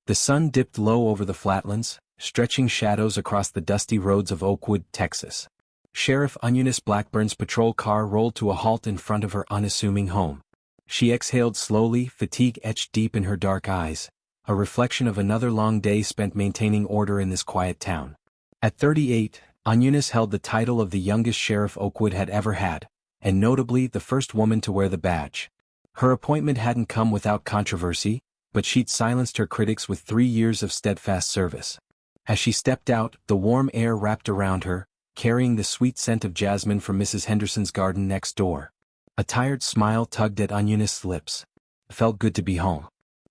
The sun dipped low over the flatlands, stretching shadows across the dusty roads of Oakwood, Texas. Sheriff Eunice Blackburn's patrol car rolled to a halt in front of her unassuming home. She exhaled slowly, fatigue etched deep in her dark eyes, a reflection of another long day spent maintaining order in this quiet town. At 38, Eunice held the title of the youngest sheriff Oakwood had ever had, and notably the first woman to wear the badge. Her appointment hadn't come without controversy, but she'd silenced her critics with 3 years of steadfast service. As she stepped out, the warm air wrapped around her, carrying the sweet scent of jasmine from Mrs. Henderson's garden next door. A tired smile tugged at Eunice's lips. It felt good to be home.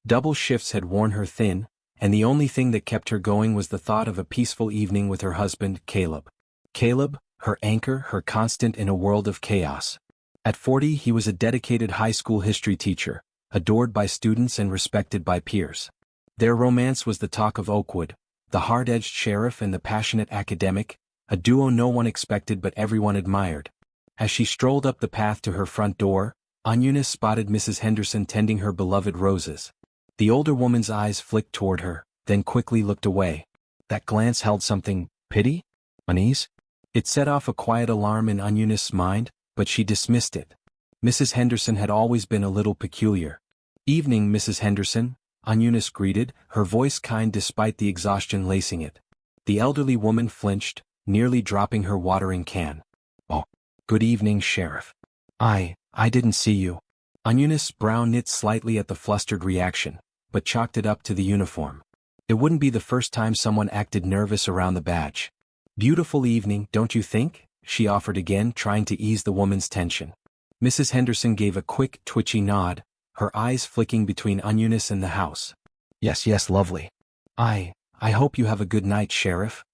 Double shifts had worn her thin, and the only thing that kept her going was the thought of a peaceful evening with her husband, Caleb. Caleb, her anchor, her constant in a world of chaos. At 40, he was a dedicated high school history teacher, adored by students and respected by peers. Their romance was the talk of Oakwood, the hard-edged sheriff and the passionate academic, a duo no one expected but everyone admired. As she strolled up the path to her front door, Eunice spotted Mrs. Henderson tending her beloved roses. The older woman's eyes flicked toward her, then quickly looked away. That glance held something, pity? Unease? It set off a quiet alarm in Eunice's mind, but she dismissed it. Mrs. Henderson had always been a little peculiar. "Evening, Mrs. Henderson," Eunice greeted, her voice kind despite the exhaustion lacing it. The elderly woman flinched, nearly dropping her watering can. "Oh, good evening, Sheriff. I didn't see you." Eunice's brow knit slightly at the flustered reaction, but chalked it up to the uniform. It wouldn't be the first time someone acted nervous around the badge. "Beautiful evening, don't you think?" she offered again, trying to ease the woman's tension. Mrs. Henderson gave a quick, twitchy nod, her eyes flicking between Eunice and the house. Yes, lovely. I hope you have a good night, Sheriff."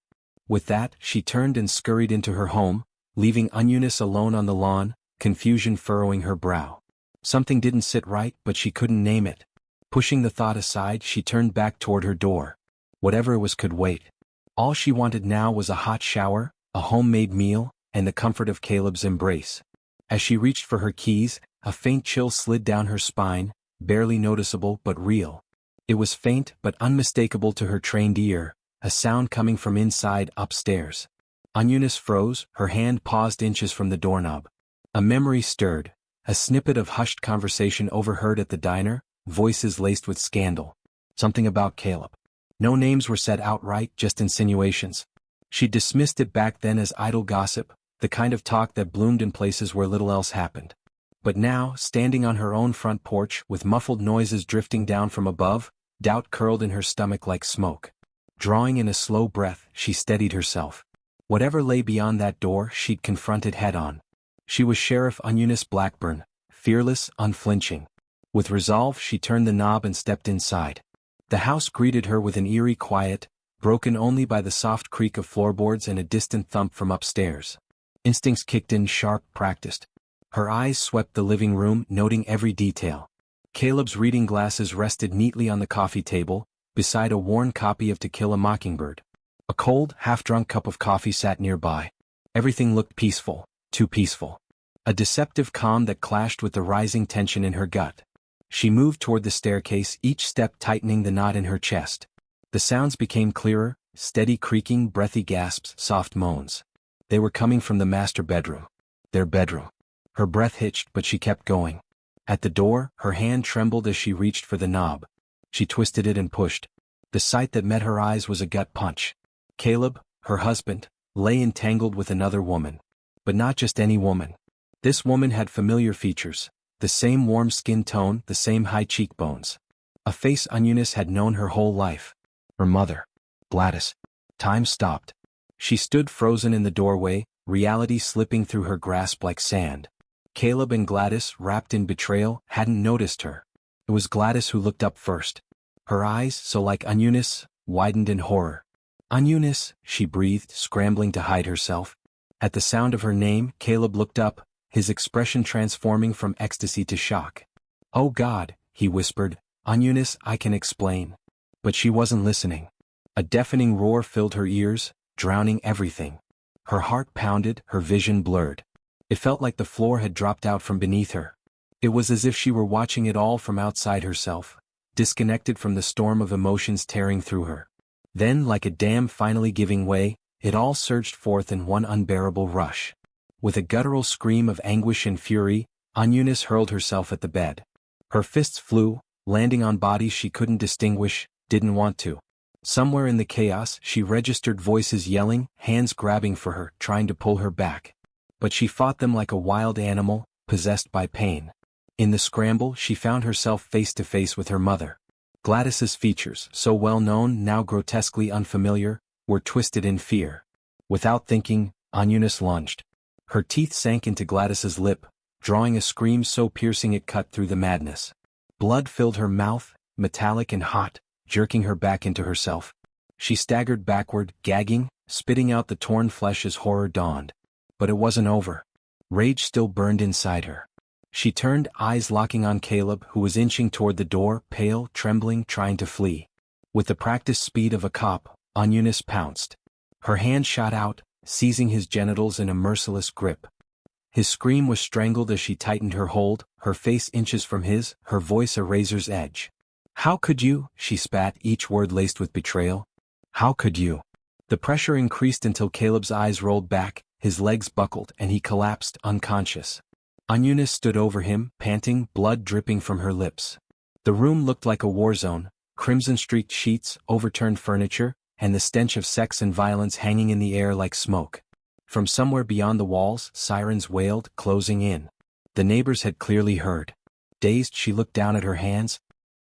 With that, she turned and scurried into her home, leaving Eunice alone on the lawn, confusion furrowing her brow. Something didn't sit right, but she couldn't name it. Pushing the thought aside, she turned back toward her door. Whatever it was could wait. All she wanted now was a hot shower, a homemade meal, and the comfort of Caleb's embrace. As she reached for her keys, a faint chill slid down her spine, barely noticeable but real. It was faint but unmistakable to her trained ear, a sound coming from inside upstairs. Eunice froze, her hand paused inches from the doorknob. A memory stirred, a snippet of hushed conversation overheard at the diner, voices laced with scandal. Something about Caleb. No names were said outright, just insinuations. She dismissed it back then as idle gossip, the kind of talk that bloomed in places where little else happened. But now, standing on her own front porch, with muffled noises drifting down from above, doubt curled in her stomach like smoke. Drawing in a slow breath, she steadied herself. Whatever lay beyond that door, she'd confront it head-on. She was Sheriff Eunice Blackburn, fearless, unflinching. With resolve, she turned the knob and stepped inside. The house greeted her with an eerie quiet, broken only by the soft creak of floorboards and a distant thump from upstairs. Instincts kicked in sharp, practiced. Her eyes swept the living room, noting every detail. Caleb's reading glasses rested neatly on the coffee table, beside a worn copy of To Kill a Mockingbird. A cold, half-drunk cup of coffee sat nearby. Everything looked peaceful, too peaceful. A deceptive calm that clashed with the rising tension in her gut. She moved toward the staircase, each step tightening the knot in her chest. The sounds became clearer, steady creaking, breathy gasps, soft moans. They were coming from the master bedroom. Their bedroom. Her breath hitched, but she kept going. At the door, her hand trembled as she reached for the knob. She twisted it and pushed. The sight that met her eyes was a gut punch. Caleb, her husband, lay entangled with another woman. But not just any woman. This woman had familiar features. The same warm skin tone, the same high cheekbones. A face Eunice had known her whole life. Her mother. Gladys. Time stopped. She stood frozen in the doorway, reality slipping through her grasp like sand. Caleb and Gladys, wrapped in betrayal, hadn't noticed her. It was Gladys who looked up first. Her eyes, so like Eunice, widened in horror. "Eunice," she breathed, scrambling to hide herself. At the sound of her name, Caleb looked up, his expression transforming from ecstasy to shock. "Oh God," he whispered, "Eunice, I can explain." But she wasn't listening. A deafening roar filled her ears, drowning everything. Her heart pounded, her vision blurred. It felt like the floor had dropped out from beneath her. It was as if she were watching it all from outside herself, disconnected from the storm of emotions tearing through her. Then, like a dam finally giving way, it all surged forth in one unbearable rush. With a guttural scream of anguish and fury, Eunice hurled herself at the bed. Her fists flew, landing on bodies she couldn't distinguish, didn't want to. Somewhere in the chaos, she registered voices yelling, hands grabbing for her, trying to pull her back. But she fought them like a wild animal, possessed by pain. In the scramble, she found herself face to face with her mother. Gladys's features, so well known, now grotesquely unfamiliar, were twisted in fear. Without thinking, Eunice lunged. Her teeth sank into Gladys's lip, drawing a scream so piercing it cut through the madness. Blood filled her mouth, metallic and hot, jerking her back into herself. She staggered backward, gagging, spitting out the torn flesh as horror dawned. But it wasn't over. Rage still burned inside her. She turned, eyes locking on Caleb, who was inching toward the door, pale, trembling, trying to flee. With the practiced speed of a cop, Eunice pounced. Her hand shot out, seizing his genitals in a merciless grip. His scream was strangled as she tightened her hold, her face inches from his, her voice a razor's edge. "How could you?" she spat, each word laced with betrayal. "How could you?" The pressure increased until Caleb's eyes rolled back, his legs buckled, and he collapsed, unconscious. Eunice stood over him, panting, blood dripping from her lips. The room looked like a war zone, crimson-streaked sheets, overturned furniture, and the stench of sex and violence hanging in the air like smoke. From somewhere beyond the walls, sirens wailed, closing in. The neighbors had clearly heard. Dazed, she looked down at her hands,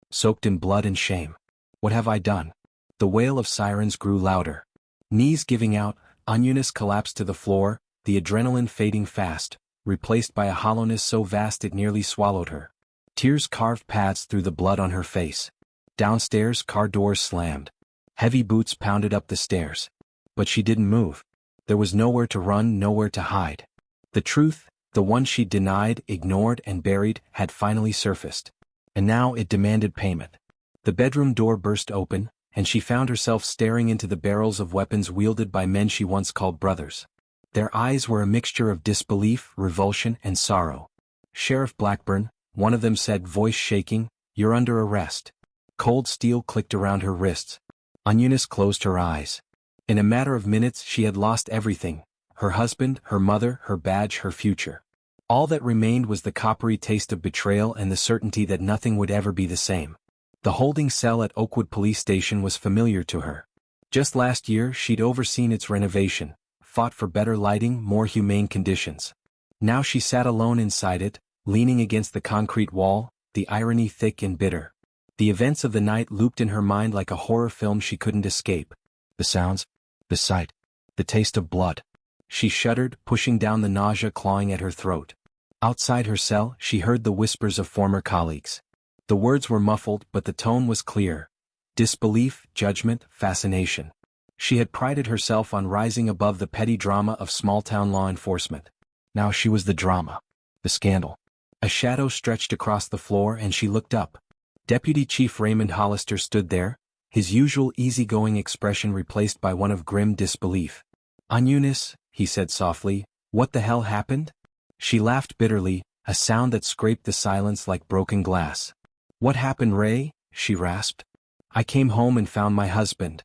soaked in blood and shame. "What have I done?" The wail of sirens grew louder. Knees giving out, Eunice collapsed to the floor, the adrenaline fading fast, replaced by a hollowness so vast it nearly swallowed her. Tears carved paths through the blood on her face. Downstairs, car doors slammed. Heavy boots pounded up the stairs. But she didn't move. There was nowhere to run, nowhere to hide. The truth, the one she'd denied, ignored, and buried, had finally surfaced. And now it demanded payment. The bedroom door burst open, and she found herself staring into the barrels of weapons wielded by men she once called brothers. Their eyes were a mixture of disbelief, revulsion, and sorrow. "Sheriff Blackburn," one of them said, voice shaking, "you're under arrest." Cold steel clicked around her wrists. Eunice closed her eyes. In a matter of minutes she had lost everything: her husband, her mother, her badge, her future. All that remained was the coppery taste of betrayal and the certainty that nothing would ever be the same. The holding cell at Oakwood Police Station was familiar to her. Just last year she'd overseen its renovation, fought for better lighting, more humane conditions. Now she sat alone inside it, leaning against the concrete wall, the irony thick and bitter. The events of the night looped in her mind like a horror film she couldn't escape. The sounds, the sight, the taste of blood. She shuddered, pushing down the nausea clawing at her throat. Outside her cell, she heard the whispers of former colleagues. The words were muffled, but the tone was clear. Disbelief, judgment, fascination. She had prided herself on rising above the petty drama of small-town law enforcement. Now she was the drama. The scandal. A shadow stretched across the floor and she looked up. Deputy Chief Raymond Hollister stood there, his usual easygoing expression replaced by one of grim disbelief. "Eunice," he said softly, "what the hell happened?" She laughed bitterly, a sound that scraped the silence like broken glass. "What happened, Ray?" she rasped. "I came home and found my husband.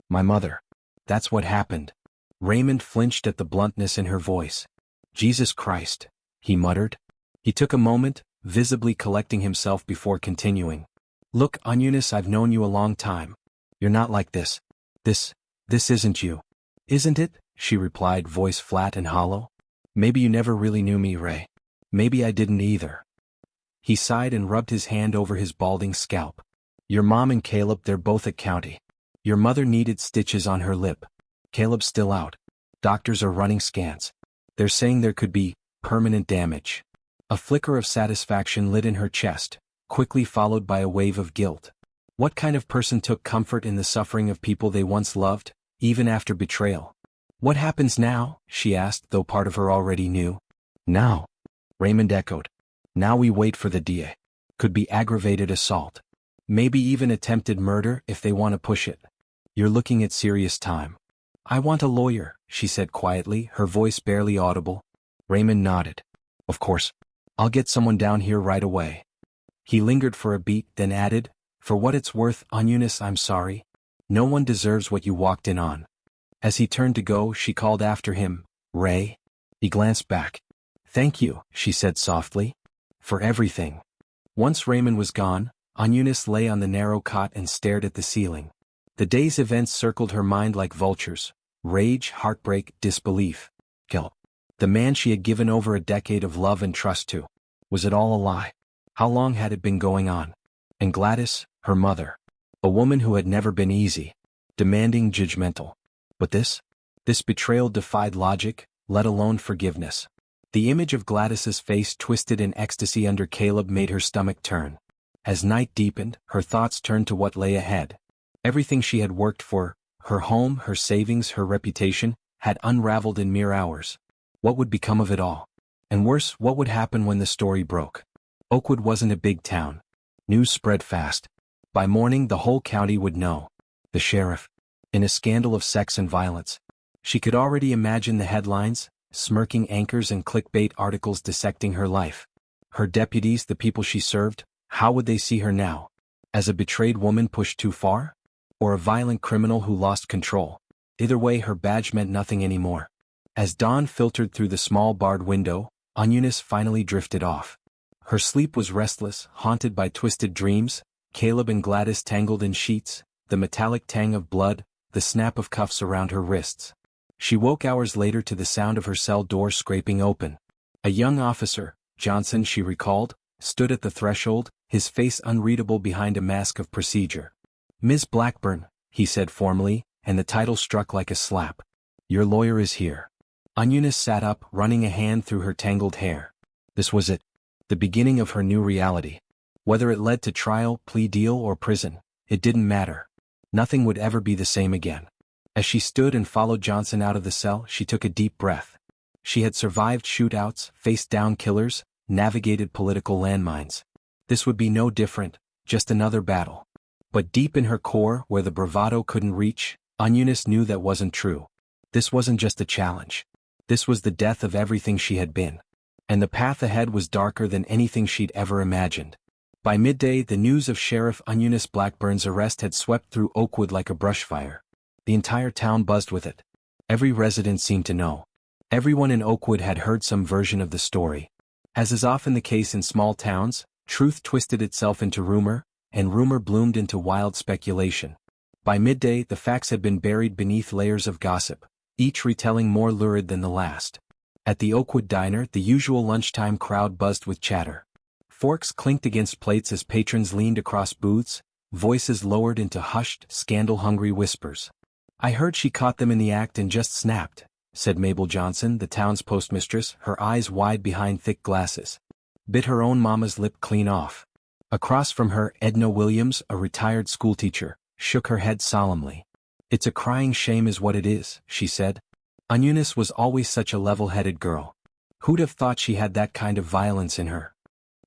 My mother. That's what happened." Raymond flinched at the bluntness in her voice. "Jesus Christ," he muttered. He took a moment, visibly collecting himself before continuing. "Look, Eunice, I've known you a long time. You're not like this. This isn't you." "Isn't it?" she replied, voice flat and hollow. "Maybe you never really knew me, Ray. Maybe I didn't either." He sighed and rubbed his hand over his balding scalp. "Your mom and Caleb, they're both at county. Your mother needed stitches on her lip. Caleb's still out. Doctors are running scans. They're saying there could be permanent damage." A flicker of satisfaction lit in her chest, quickly followed by a wave of guilt. What kind of person took comfort in the suffering of people they once loved, even after betrayal? "What happens now?" she asked, though part of her already knew. "Now?" Raymond echoed. "Now we wait for the DA. Could be aggravated assault. Maybe even attempted murder if they want to push it. You're looking at serious time." "I want a lawyer," she said quietly, her voice barely audible. Raymond nodded. "Of course. I'll get someone down here right away." He lingered for a beat, then added, For what it's worth, Eunice, I'm sorry. No one deserves what you walked in on. As he turned to go, she called after him, Ray. He glanced back. Thank you, she said softly. For everything. Once Raymond was gone, Eunice lay on the narrow cot and stared at the ceiling. The day's events circled her mind like vultures. Rage, heartbreak, disbelief. Guilt. The man she had given over a decade of love and trust to. Was it all a lie? How long had it been going on? And Gladys, her mother. A woman who had never been easy. Demanding, judgmental. But this betrayal defied logic, let alone forgiveness. The image of Gladys's face twisted in ecstasy under Caleb made her stomach turn. As night deepened, her thoughts turned to what lay ahead. Everything she had worked for, her home, her savings, her reputation, had unraveled in mere hours. What would become of it all? And worse, what would happen when the story broke? Oakwood wasn't a big town. News spread fast. By morning the whole county would know. The sheriff. In a scandal of sex and violence. She could already imagine the headlines, smirking anchors and clickbait articles dissecting her life. Her deputies, the people she served, how would they see her now? As a betrayed woman pushed too far? Or a violent criminal who lost control? Either way, her badge meant nothing anymore. As dawn filtered through the small barred window, Eunice finally drifted off. Her sleep was restless, haunted by twisted dreams, Caleb and Gladys tangled in sheets, the metallic tang of blood, the snap of cuffs around her wrists. She woke hours later to the sound of her cell door scraping open. A young officer, Johnson she recalled, stood at the threshold, his face unreadable behind a mask of procedure. Ms. Blackburn, he said formally, and the title struck like a slap. Your lawyer is here. Eunice sat up, running a hand through her tangled hair. This was it. The beginning of her new reality. Whether it led to trial, plea deal, or prison, it didn't matter. Nothing would ever be the same again. As she stood and followed Johnson out of the cell, she took a deep breath. She had survived shootouts, faced down killers, navigated political landmines. This would be no different, just another battle. But deep in her core, where the bravado couldn't reach, Eunice knew that wasn't true. This wasn't just a challenge. This was the death of everything she had been. And the path ahead was darker than anything she'd ever imagined. By midday, the news of Sheriff Eunice Blackburn's arrest had swept through Oakwood like a brushfire. The entire town buzzed with it. Every resident seemed to know. Everyone in Oakwood had heard some version of the story. As is often the case in small towns, truth twisted itself into rumor, and rumor bloomed into wild speculation. By midday, the facts had been buried beneath layers of gossip, each retelling more lurid than the last. At the Oakwood diner, the usual lunchtime crowd buzzed with chatter. Forks clinked against plates as patrons leaned across booths, voices lowered into hushed, scandal-hungry whispers. I heard she caught them in the act and just snapped, said Mabel Johnson, the town's postmistress, her eyes wide behind thick glasses. Bit her own mama's lip clean off. Across from her, Edna Williams, a retired schoolteacher, shook her head solemnly. It's a crying shame is what it is, she said. Eunice was always such a level-headed girl. Who'd have thought she had that kind of violence in her?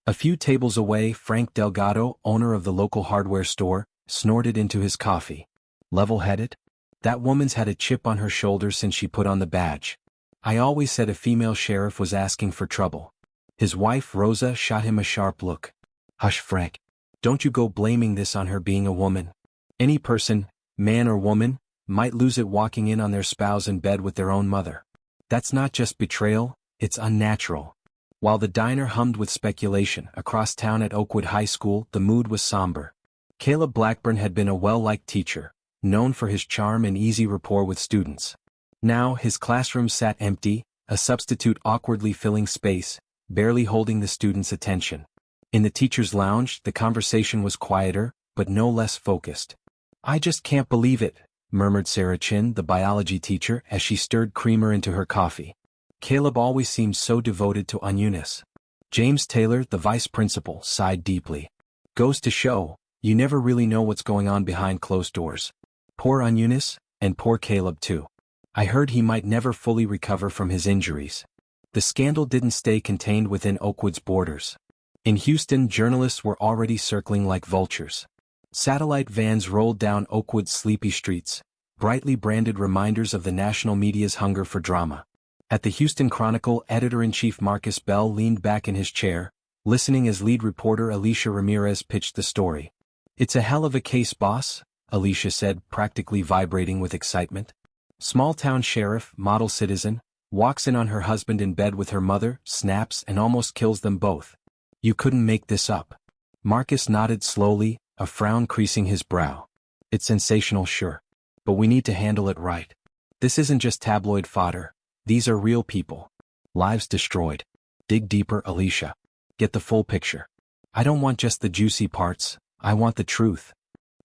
A few tables away, Frank Delgado, owner of the local hardware store, snorted into his coffee. Level-headed? That woman's had a chip on her shoulder since she put on the badge. I always said a female sheriff was asking for trouble. His wife, Rosa, shot him a sharp look. Hush, Frank. Don't you go blaming this on her being a woman. Any person, man or woman, might lose it walking in on their spouse in bed with their own mother. That's not just betrayal, it's unnatural. While the diner hummed with speculation, across town at Oakwood High School, the mood was somber. Caleb Blackburn had been a well-liked teacher, known for his charm and easy rapport with students. Now, his classroom sat empty, a substitute awkwardly filling space, barely holding the students' attention. In the teacher's lounge, the conversation was quieter, but no less focused. I just can't believe it, murmured Sarah Chin, the biology teacher, as she stirred creamer into her coffee. Caleb always seemed so devoted to Eunice. James Taylor, the vice principal, sighed deeply. Goes to show, you never really know what's going on behind closed doors. Poor Eunice, and poor Caleb too. I heard he might never fully recover from his injuries. The scandal didn't stay contained within Oakwood's borders. In Houston, journalists were already circling like vultures. Satellite vans rolled down Oakwood's sleepy streets, brightly branded reminders of the national media's hunger for drama. At the Houston Chronicle, editor-in-chief Marcus Bell leaned back in his chair, listening as lead reporter Alicia Ramirez pitched the story. It's a hell of a case, boss, Alicia said, practically vibrating with excitement. Small-town sheriff, model citizen, walks in on her husband in bed with her mother, snaps and almost kills them both. You couldn't make this up. Marcus nodded slowly, a frown creasing his brow. It's sensational, sure. But we need to handle it right. This isn't just tabloid fodder. These are real people. Lives destroyed. Dig deeper, Alicia. Get the full picture. I don't want just the juicy parts, I want the truth.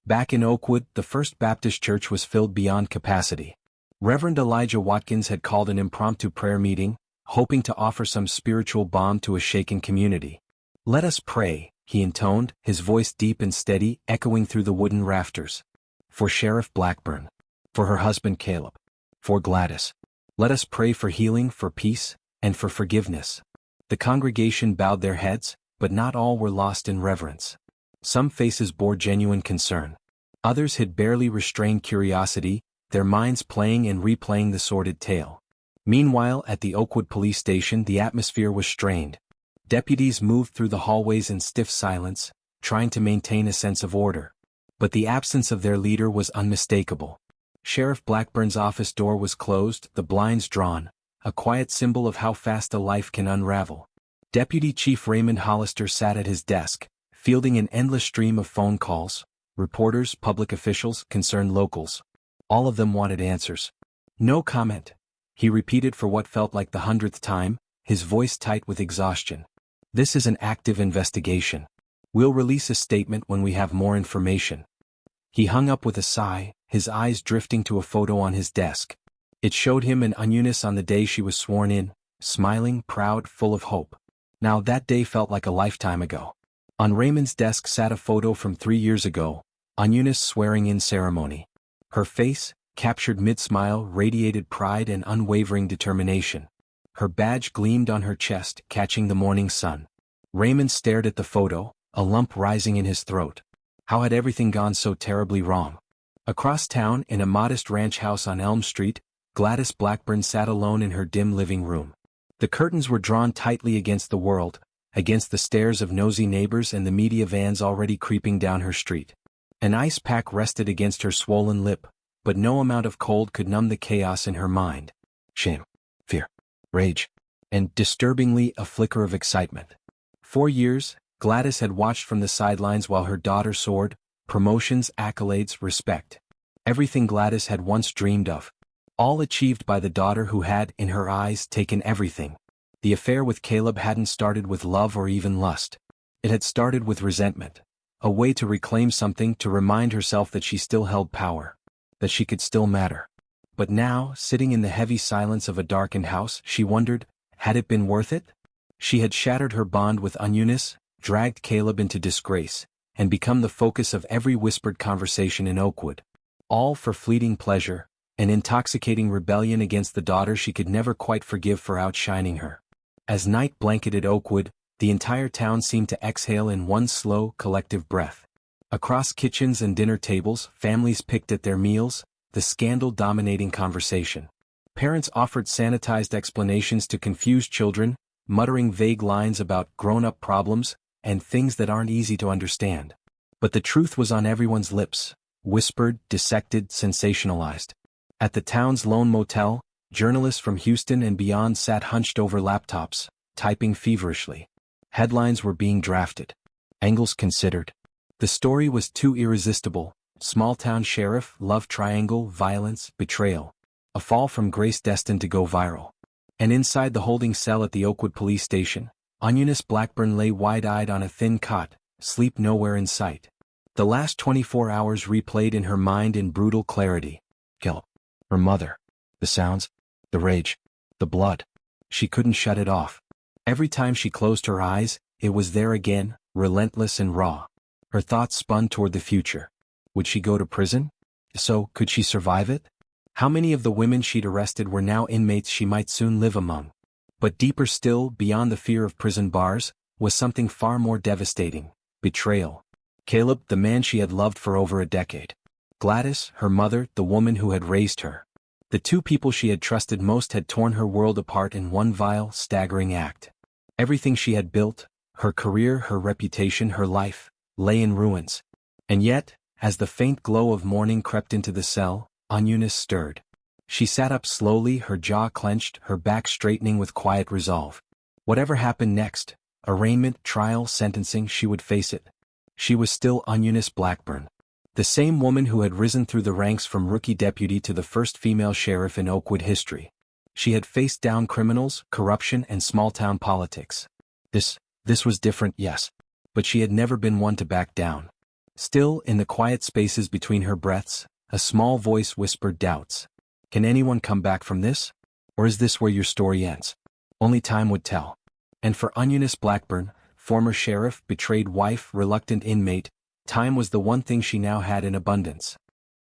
Back in Oakwood, the First Baptist Church was filled beyond capacity. Reverend Elijah Watkins had called an impromptu prayer meeting, hoping to offer some spiritual balm to a shaken community. Let us pray, he intoned, his voice deep and steady, echoing through the wooden rafters. For Sheriff Blackburn. For her husband Caleb. For Gladys. Let us pray for healing, for peace, and for forgiveness. The congregation bowed their heads, but not all were lost in reverence. Some faces bore genuine concern. Others had barely restrained curiosity, their minds playing and replaying the sordid tale. Meanwhile, at the Oakwood police station, the atmosphere was strained. Deputies moved through the hallways in stiff silence, trying to maintain a sense of order. But the absence of their leader was unmistakable. Sheriff Blackburn's office door was closed, the blinds drawn, a quiet symbol of how fast a life can unravel. Deputy Chief Raymond Hollister sat at his desk, fielding an endless stream of phone calls. Reporters, public officials, concerned locals. All of them wanted answers. No comment. He repeated for what felt like the 100th time, his voice tight with exhaustion. This is an active investigation. We'll release a statement when we have more information. He hung up with a sigh, his eyes drifting to a photo on his desk. It showed him and Eunice on the day she was sworn in, smiling, proud, full of hope. Now that day felt like a lifetime ago. On Raymond's desk sat a photo from 3 years ago, Eunice's swearing-in ceremony. Her face, captured mid-smile, radiated pride and unwavering determination. Her badge gleamed on her chest, catching the morning sun. Raymond stared at the photo, a lump rising in his throat. How had everything gone so terribly wrong? Across town, in a modest ranch house on Elm Street, Gladys Blackburn sat alone in her dim living room. The curtains were drawn tightly against the world, against the stares of nosy neighbors and the media vans already creeping down her street. An ice pack rested against her swollen lip, but no amount of cold could numb the chaos in her mind. Shame, fear, rage, and, disturbingly, a flicker of excitement. 4 years, Gladys had watched from the sidelines while her daughter soared, promotions, accolades, respect. Everything Gladys had once dreamed of. All achieved by the daughter who had, in her eyes, taken everything. The affair with Caleb hadn't started with love or even lust. It had started with resentment. A way to reclaim something, to remind herself that she still held power. That she could still matter. But now, sitting in the heavy silence of a darkened house, she wondered, had it been worth it? She had shattered her bond with Eunice, dragged Caleb into disgrace, and become the focus of every whispered conversation in Oakwood. All for fleeting pleasure, an intoxicating rebellion against the daughter she could never quite forgive for outshining her. As night blanketed Oakwood, the entire town seemed to exhale in one slow, collective breath. Across kitchens and dinner tables, families picked at their meals, the scandal dominating conversation. Parents offered sanitized explanations to confused children, muttering vague lines about grown-up problems and things that aren't easy to understand. But the truth was on everyone's lips, whispered, dissected, sensationalized. At the town's lone motel, journalists from Houston and beyond sat hunched over laptops, typing feverishly. Headlines were being drafted. Angles considered. The story was too irresistible. Small-town sheriff, love triangle, violence, betrayal. A fall from grace destined to go viral. And inside the holding cell at the Oakwood police station, Eunice Blackburn lay wide-eyed on a thin cot, sleep nowhere in sight. The last 24 hours replayed in her mind in brutal clarity. Guilt. Her mother. The sounds. The rage. The blood. She couldn't shut it off. Every time she closed her eyes, it was there again, relentless and raw. Her thoughts spun toward the future. Would she go to prison? So, could she survive it? How many of the women she'd arrested were now inmates she might soon live among? But deeper still, beyond the fear of prison bars, was something far more devastating. Betrayal. Caleb, the man she had loved for over a decade. Gladys, her mother, the woman who had raised her. The two people she had trusted most had torn her world apart in one vile, staggering act. Everything she had built, her career, her reputation, her life, lay in ruins. And yet, as the faint glow of morning crept into the cell, Eunice stirred. She sat up slowly, her jaw clenched, her back straightening with quiet resolve. Whatever happened next, arraignment, trial, sentencing, she would face it. She was still Eunice Blackburn. The same woman who had risen through the ranks from rookie deputy to the first female sheriff in Oakwood history. She had faced down criminals, corruption, and small-town politics. This was different, yes. But she had never been one to back down. Still, in the quiet spaces between her breaths, a small voice whispered doubts. Can anyone come back from this? Or is this where your story ends? Only time would tell. And for Eunice Blackburn, former sheriff, betrayed wife, reluctant inmate, time was the one thing she now had in abundance.